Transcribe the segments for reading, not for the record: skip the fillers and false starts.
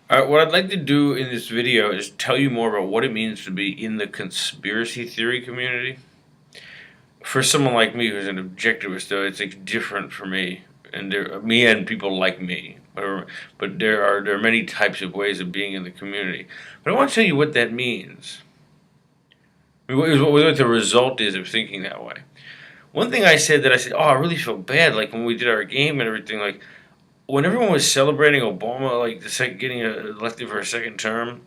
What I'd like to do in this video is tell you more about what it means to be in the conspiracy theory community. For someone like me who's an objectivist, though, it's like different for me, and me and people like me. But there are many types of ways of being in the community. But I want to tell you what that means. I mean, what the result is of thinking that way. One thing I said, oh, I really feel bad. Like when we did our game and everything, like when everyone was celebrating Obama, like getting elected for a second term,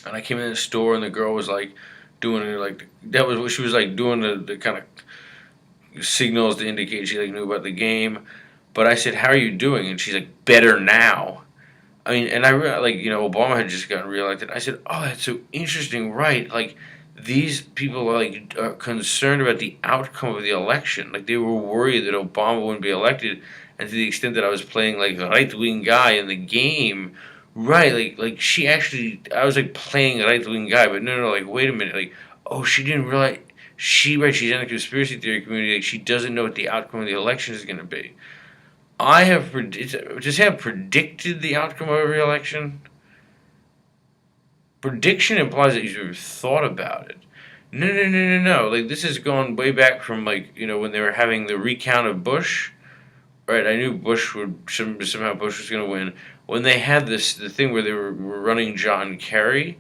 and I came in the store and the girl was like doing it like that was what she was like doing the kind of signals to indicate she like knew about the game. But I said, "How are you doing?" And she's like, "Better now." I mean, and I like Obama had just gotten reelected. I said, "Oh, that's so interesting, right?" Like these people are concerned about the outcome of the election. Like they were worried that Obama wouldn't be elected, and to the extent that I was playing like a right wing guy in the game, right? Like she actually, I was like playing a right wing guy, but no, like wait a minute, like oh, she didn't realize she's in the conspiracy theory community. Like she doesn't know what the outcome of the election is going to be. I have just have predicted the outcome of every election. Prediction implies that you've thought about it. No. Like this has gone way back from when they were having the recount of Bush. Right, I knew Bush would somehow Bush was going to win. When they had the thing where they were running John Kerry,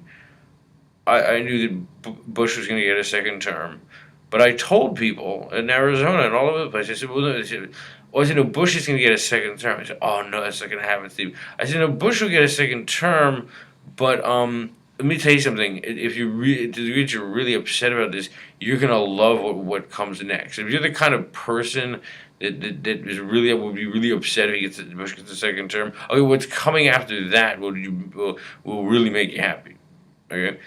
I knew that Bush was going to get a second term. But I told people in Arizona and all over the place, I said, well, no, I said, no, Bush is going to get a second term. I said, oh, no, that's not going to happen, Steve. I said, no, Bush will get a second term, but let me tell you something. If you to the degree that you're really upset about this, you're going to love what comes next. If you're the kind of person that is really would be really upset if Bush gets a second term, okay, what's coming after that will really make you happy. Okay?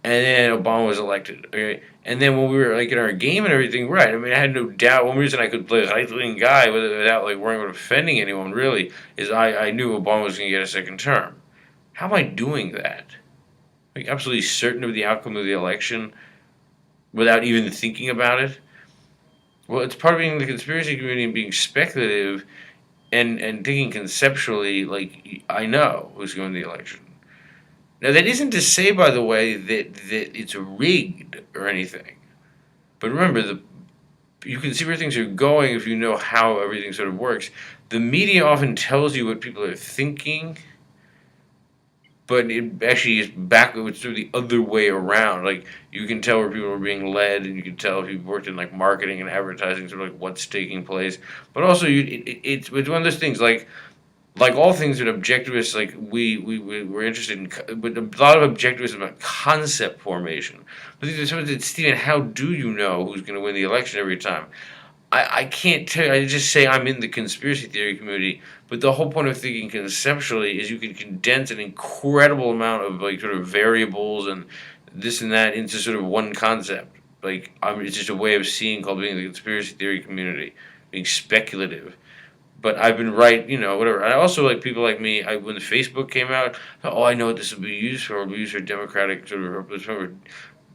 And then Obama was elected. Okay, and then when we were like in our game and everything, right? I mean, I had no doubt. One reason I could play a right wing guy without like worrying about offending anyone really is I knew Obama was going to get a second term. How am I doing that? Like absolutely certain of the outcome of the election without even thinking about it. Well, it's part of being in the conspiracy community and being speculative and thinking conceptually. Like I know who's going to the election. Now, that isn't to say, by the way, that it's rigged or anything. But remember, you can see where things are going if you know how everything sort of works. The media often tells you what people are thinking, but it actually is backwards through the other way around. Like, you can tell where people are being led, and you can tell if you've worked in, like, marketing and advertising, sort of like what's taking place. But also, it's one of those things, like all things that objectivists like we're interested in, but a lot of objectivism about concept formation. But Stephen, how do you know who's going to win the election every time? I can't tell you. I just say I'm in the conspiracy theory community, but the whole point of thinking conceptually is you can condense an incredible amount of like sort of variables and this and that into sort of one concept. It's just a way of seeing called being the conspiracy theory community, being speculative, but I've been right, whatever. I also like people like me. When the Facebook came out, oh, I know what this will be used for. It'll be used for democratic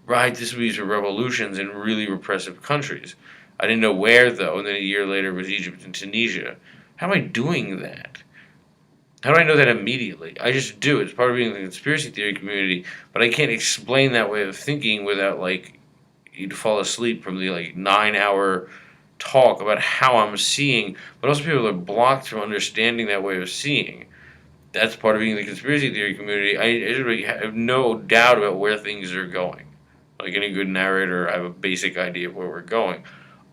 right. This will be used for revolutions in really repressive countries. I didn't know where though, and then a year later it was Egypt and Tunisia. How am I doing that? How do I know that immediately? I just do. It's part of being in the conspiracy theory community, but I can't explain that way of thinking without like you'd fall asleep from the like 9 hour talk about how I'm seeing, but also people are blocked from understanding that way of seeing. That's part of being in the conspiracy theory community. I really have no doubt about where things are going. Like any good narrator, I have a basic idea of where we're going.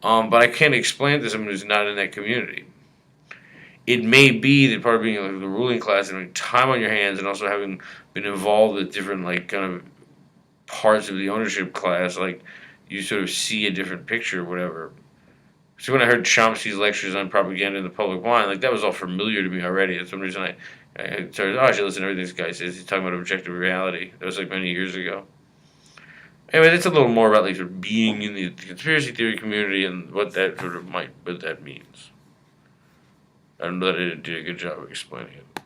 But I can't explain it to someone who's not in that community. It may be that part of being like the ruling class and having time on your hands and also having been involved with different like kind of parts of the ownership class, like you sort of see a different picture or whatever. So when I heard Chomsky's lectures on propaganda in the public mind, like that was all familiar to me already. That's one reason I started, I should listen to everything this guy says. He's talking about objective reality. That was like many years ago. Anyway, that's a little more about like sort of being in the conspiracy theory community and what that means. I don't know that I did a good job of explaining it.